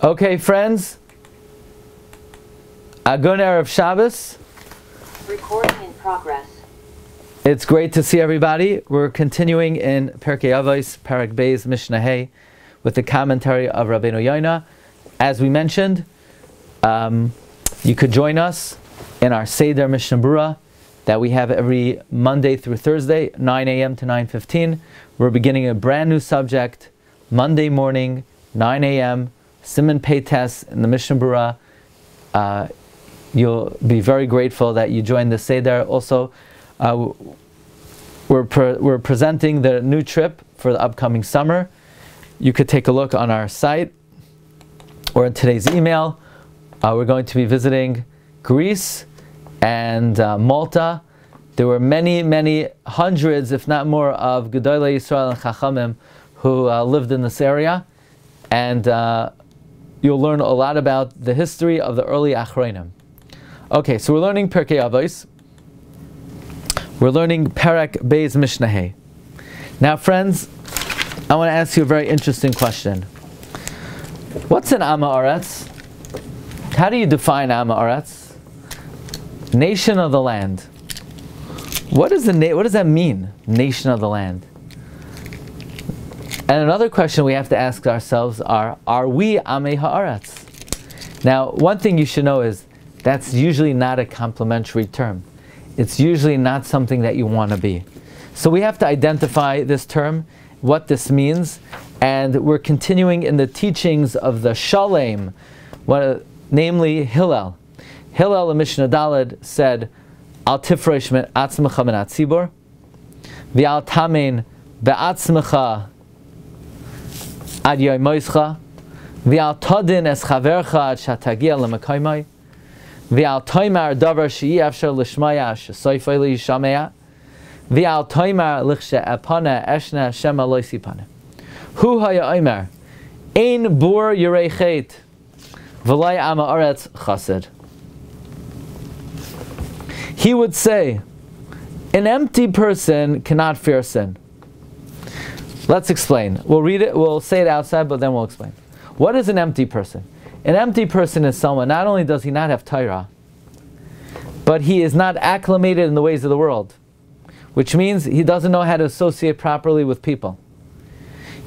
Okay, friends. Good Erev Shabbos. Recording in progress. It's great to see everybody. We're continuing in Pirkei Avos, Parak Beis, Mishnah Hey, with the commentary of Rabbeinu Yona. As we mentioned, you could join us in our Seder Mishnah Berurah that we have every Monday through Thursday, 9 a.m. to 9:15. We're beginning a brand new subject, Monday morning, 9 a.m., Siman Peites in the Mishnah Berurah. You'll be very grateful that you joined the Seder. Also, we're presenting the new trip for the upcoming summer. You could take a look on our site or in today's email. We're going to be visiting Greece and Malta. There were many hundreds, if not more, of Gedolei Yisrael and Chachamim who lived in this area, and you'll learn a lot about the history of the early Achronim. Okay, so we're learning Pirkei Avos. We're learning Parak Beis Mishnah Hey. Now, friends, I want to ask you a very interesting question. What's an Am Haaretz? How do you define Am Haaretz? Nation of the land. What does that mean? Nation of the land. And another question we have to ask ourselves are we Amei Haaretz? Now, one thing you should know is that's usually not a complimentary term. It's usually not something that you want to be. So we have to identify this term, what this means, and we're continuing in the teachings of the Shalem, namely Hillel. Hillel in Mishnah Daled said, Al tifresh atzmecha min hatzibor, v'al tamein be'atzmecha ad yoy moischa, v'al todin es chavercha ad shatagia lemakaymai, v'al toimar davar she'i afshar lishmaya shesoifay li yishamea, v'al toimar lichshe apana eshna shema loisipane. Hu haya oimer, ein bur yirei chet, v'lai am haaretz chassid. He would say, an empty person cannot fear sin. Let's explain. We'll read it, we'll say it outside, but then we'll explain. What is an empty person? An empty person is someone, not only does he not have Torah, but he is not acclimated in the ways of the world, which means he doesn't know how to associate properly with people.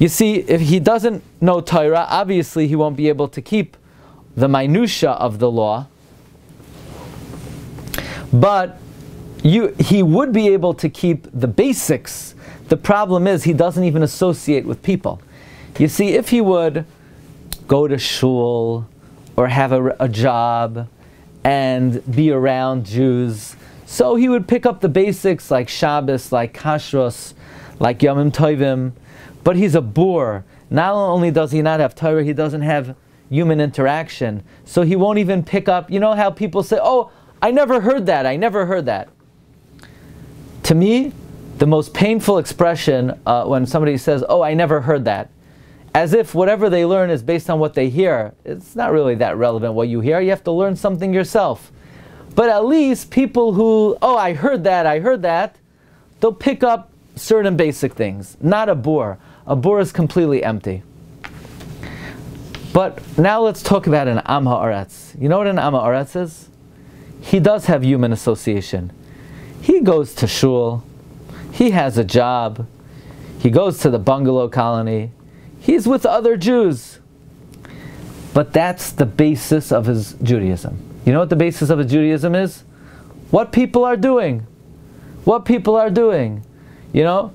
You see, if he doesn't know Torah, obviously he won't be able to keep the minutia of the law, but he would be able to keep the basics. The problem is he doesn't even associate with people. You see, if he would go to shul or have a job and be around Jews, so he would pick up the basics like Shabbos, like Kashrus, like Yomim Tovim, but he's a boor. Not only does he not have Torah, he doesn't have human interaction, so he won't even pick up. You know how people say, oh, I never heard that, I never heard that. To me, the most painful expression when somebody says, oh, I never heard that, as if whatever they learn is based on what they hear. It's not really that relevant what you hear. You have to learn something yourself. But at least people who, oh, I heard that, they'll pick up certain basic things. Not a boor. A boor is completely empty. But now let's talk about an Am Haaretz. You know what an Am Haaretz is? He does have human association. He goes to shul, he has a job, he goes to the bungalow colony, he's with other Jews. But that's the basis of his Judaism. You know what the basis of his Judaism is? What people are doing. What people are doing. You know?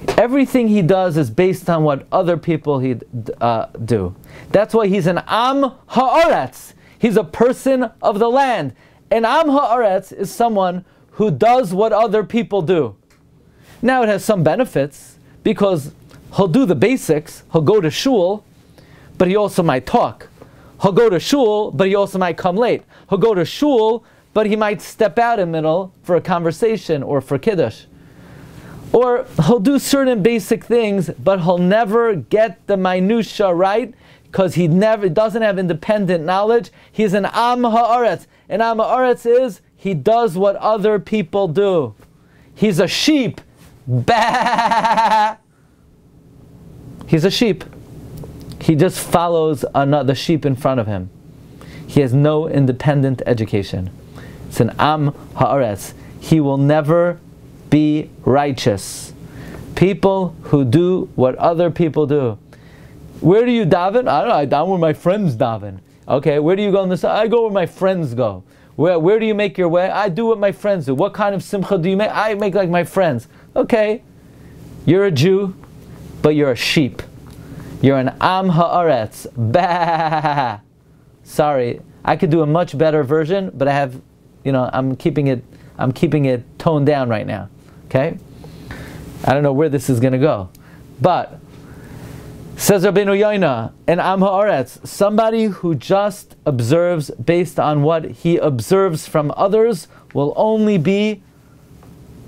Everything he does is based on what other people do. That's why he's an Am Haaretz. He's a person of the land. An Am Haaretz is someone who does what other people do. Now it has some benefits, because he'll do the basics, he'll go to shul, but he also might talk. He'll go to shul, but he also might come late. He'll go to shul, but he might step out in the middle for a conversation or for kiddush. Or he'll do certain basic things, but he'll never get the minutia right, because he doesn't have independent knowledge. He's an Am Haaretz. An Am Haaretz is, he does what other people do. He's a sheep. Bah! He's a sheep. He just follows the sheep in front of him. He has no independent education. It's an am haaretz. He will never be righteous. People who do what other people do. Where do you daven? I don't know. I daven where my friends daven. Okay, where do you go on this? I go where my friends go. Where do you make your way? I do what my friends do. What kind of simcha do you make? I make like my friends. Okay, you're a Jew, but you're a sheep. You're an am haaretz. Bah. Sorry, I could do a much better version, but I have, I'm keeping it toned down right now. Okay, I don't know where this is going to go, but says Rabbeinu Yona, an am haaretz, somebody who just observes based on what he observes from others will only be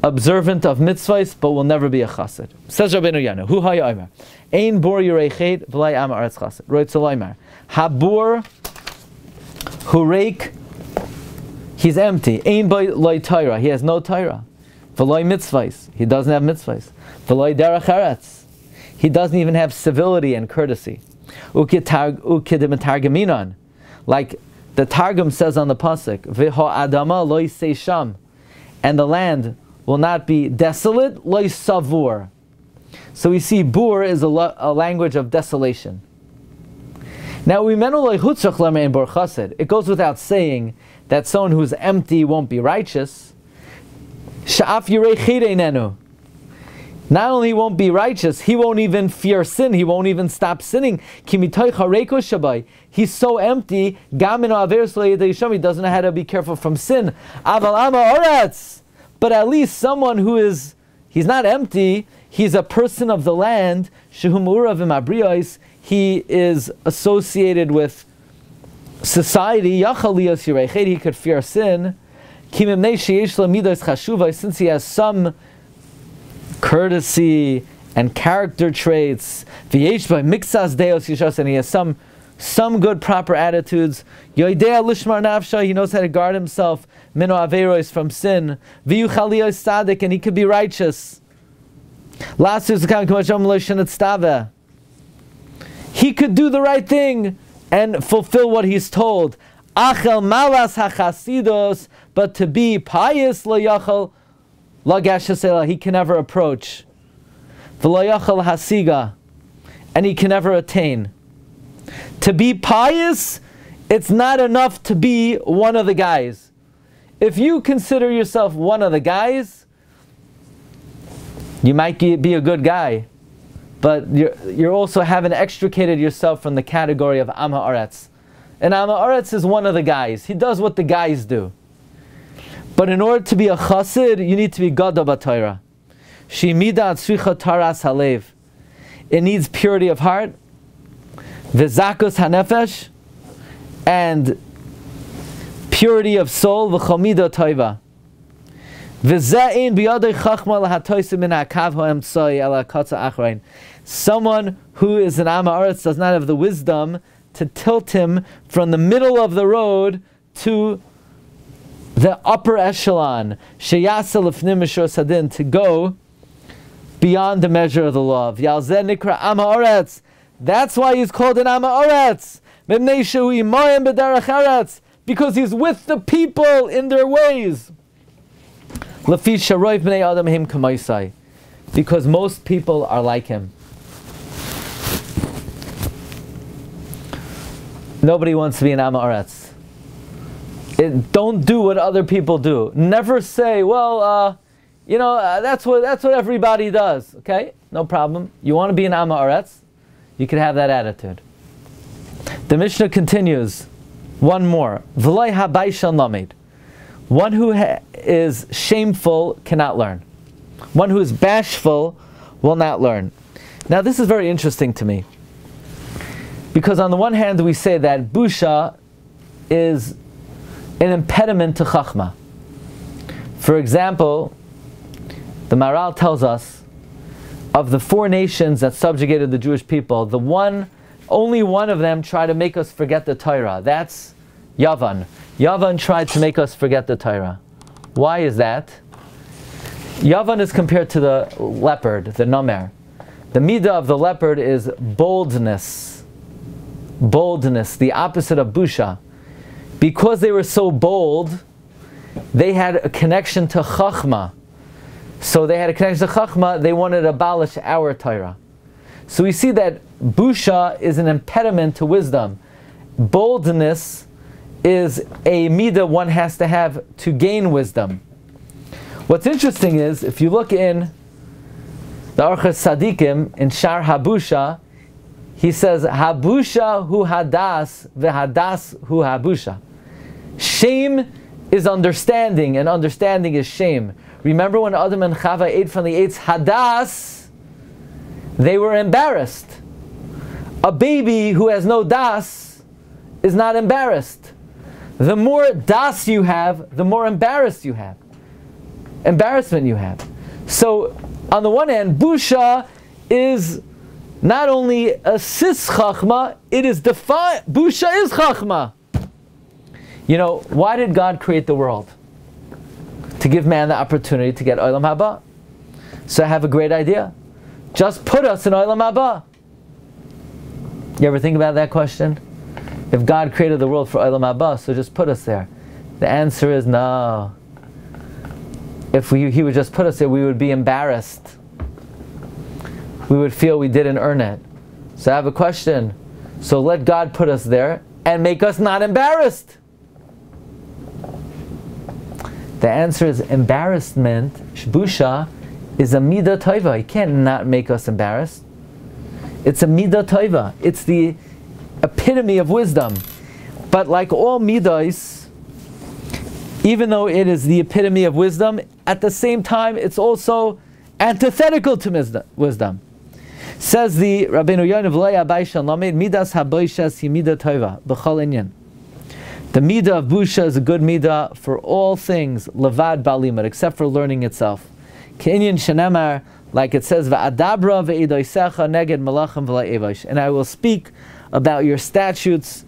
observant of mitzvahs, but will never be a chassid. Says Rabbeinu Yona, hu haya omer, ein bor yirei chet v'lai am haaretz chassid. Roitz olaymer, habor hu reik, he's empty. Ein loy Torah, he has no Torah. V'lai mitzvahs, he doesn't have mitzvahs. V'lai derech eretz, he doesn't even have civility and courtesy. Ukidemetargaminon, like the Targum says on the pasuk, V'ho adama loy seisham, and the land will not be desolate, loy savur. So we see bur is a language of desolation. Now it goes without saying that someone who's empty won't be righteous. Sha'af yirei chet einenu. Not only he won't be righteous, he won't even fear sin. He won't even stop sinning. He's so empty. He doesn't know how to be careful from sin. But at least someone who is, he's not empty. He's a person of the land. He is associated with society. He could fear sin. Since he has some courtesy and character traits, and he has some good proper attitudes. He knows how to guard himself from sin, and he could be righteous. He could do the right thing and fulfill what he's told. But to be pious, he can never approach. And he can never attain. To be pious, it's not enough to be one of the guys. If you consider yourself one of the guys, you might be a good guy, but you also haven't extricated yourself from the category of am haaretz. And am haaretz is one of the guys. He does what the guys do. But in order to be a chassid, you need to be gadol b'Torah. Shimida tzricha taras halev. It needs purity of heart, v'zakus hanefesh, and purity of soul, v'chomida toiva. V'ze'in b'yadei chachma lahatoisim min ha'kav ha'emtzoi ala katza achrein. Someone who is an am haaretz does not have the wisdom to tilt him from the middle of the road to the upper echelon, sheyasa lefnim mishur sadin, to go beyond the measure of the law. Yalzeh nikra am haaretz. That's why he's called an am haaretz. Mipnei shehu imayim b'derech eretz, because he's with the people in their ways. Lefi sharoif b'nei adam him kamaisai, because most people are like him. Nobody wants to be an am haaretz. Don't do what other people do. Never say, well, that's what everybody does. Okay, no problem. You want to be an am haaretz, you can have that attitude. The Mishnah continues. One more. V'loi habayshal namid. One who is shameful cannot learn. One who is bashful will not learn. Now this is very interesting to me, because on the one hand we say that busha is an impediment to chachma. For example, the Maral tells us of the 4 nations that subjugated the Jewish people, only one of them tried to make us forget the Torah. That's Yavan. Yavan tried to make us forget the Torah. Why is that? Yavan is compared to the leopard, the nomer. The midah of the leopard is boldness. boldness, the opposite of busha. Because they were so bold, they had a connection to chachma. So they had a connection to chachma, they wanted to abolish our Torah. So we see that busha is an impediment to wisdom. Boldness is a midah one has to have to gain wisdom. What's interesting is, if you look in the Orchos Tzadikim, in Shar Habusha, he says, Habusha hu hadas, v'hadas hu habusha. Shame is understanding, and understanding is shame. Remember when Adam and Chava ate from the eitz hadas, they were embarrassed. A baby who has no das is not embarrassed. The more das you have, the more embarrassment you have. So, on the one hand, busha is not only a sis chachma, it is defined. Busha is chachma. You know, why did God create the world? To give man the opportunity to get olam haba. So I have a great idea. Just put us in olam haba. You ever think about that question? If God created the world for olam haba, so just put us there. The answer is no. If He would just put us there, we would be embarrassed. We would feel we didn't earn it. So I have a question. So let God put us there and make us not embarrassed. The answer is embarrassment, shbusha, is a midah tova. He can't not make us embarrassed. It's a midah tova. It's the epitome of wisdom. But like all midas, even though it is the epitome of wisdom, at the same time it's also antithetical to wisdom. Says the Rabbeinu Yona v'lo yabayshan lamed midas haboishes hi midah tova b'chol inyan. The midah of busha is a good midah for all things, levad balimud, except for learning itself. K'inyan shenemar, like it says, va'adabra ve'idoisecha neged malachim v'la'evosh, and I will speak about your statutes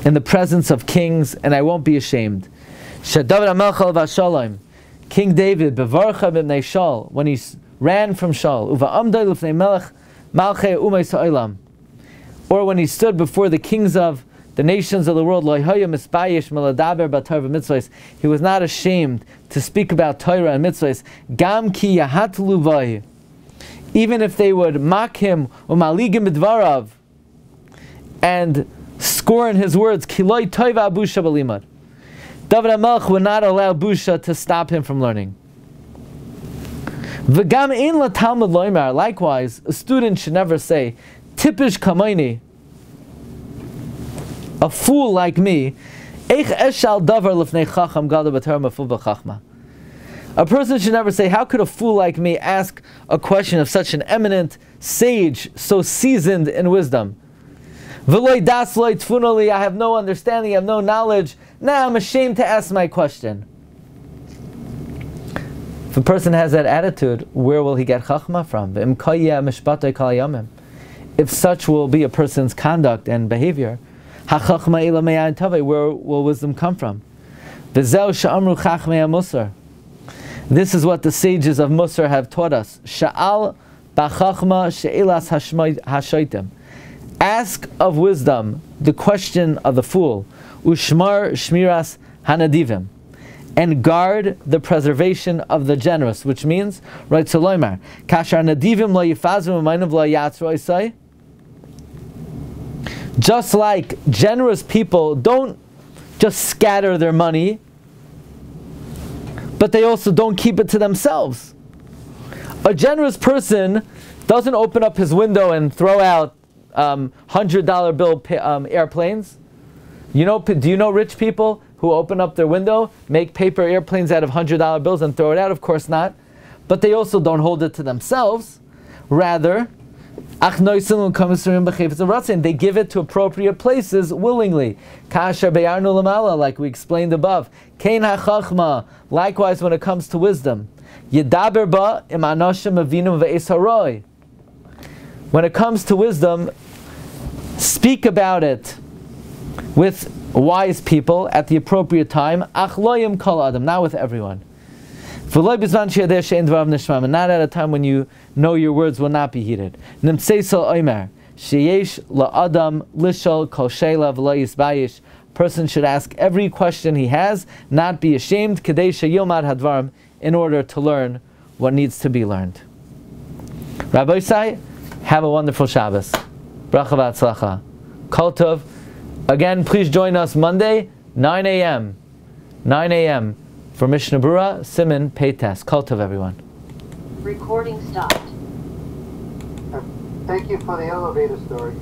in the presence of kings, and I won't be ashamed. Shadavid HaMelech v'Shalom, King David, bevarcha b'nei Shaul, when he ran from Shaul, uva'amdoi l'fnei melech malchei u'mei ha'olam, or when he stood before the kings of the nations of the world, he was not ashamed to speak about Torah and mitzvahs. Gam ki yahatlu vay, even if they would mock him, umaligim b'dvarav, and scorn his words. Kiloi toiva busha b'limad. David HaMelech would not allow busha to stop him from learning. V'gam ein la talmud loymar. Likewise, a student should never say, "Tipish kamayni," a fool like me. A person should never say, how could a fool like me ask a question of such an eminent sage, so seasoned in wisdom? I have no understanding, I have no knowledge. Now I'm ashamed to ask my question. If a person has that attitude, where will he get chachma from? If such will be a person's conduct and behavior, where will wisdom come from? This is what the sages of Musar have taught us. Sha'al b'chachma she'ilas hashaitim. Ask of wisdom the question of the fool. Ushmar shmiras hanadivim. And guard the preservation of the generous, which means, right, Soloimar, kashar nadivim lo yifazim u'maynav lo yatzro isai. Just like generous people don't just scatter their money, but they also don't keep it to themselves. A generous person doesn't open up his window and throw out $100 bill airplanes. Do you know rich people who open up their window, make paper airplanes out of $100 bills and throw it out? Of course not. But they also don't hold it to themselves. Rather, they give it to appropriate places willingly. Like we explained above. Likewise when it comes to wisdom. When it comes to wisdom, speak about it with wise people at the appropriate time. Not with everyone. And not at a time when you know your words will not be heeded. Sheyesh la'adam lishol kol sheila v'lo yisbayish. Person should ask every question he has, not be ashamed, kedei sheyilmad hadvarim, in order to learn what needs to be learned. Rabbi Isai, have a wonderful Shabbos. Bracha v'atzlacha. Kol tov. Again, please join us Monday, 9 a.m. 9 a.m. for Mishnah Berurah, Siman Peites. Kol tov, everyone. Recording stopped. Thank you for the elevator story.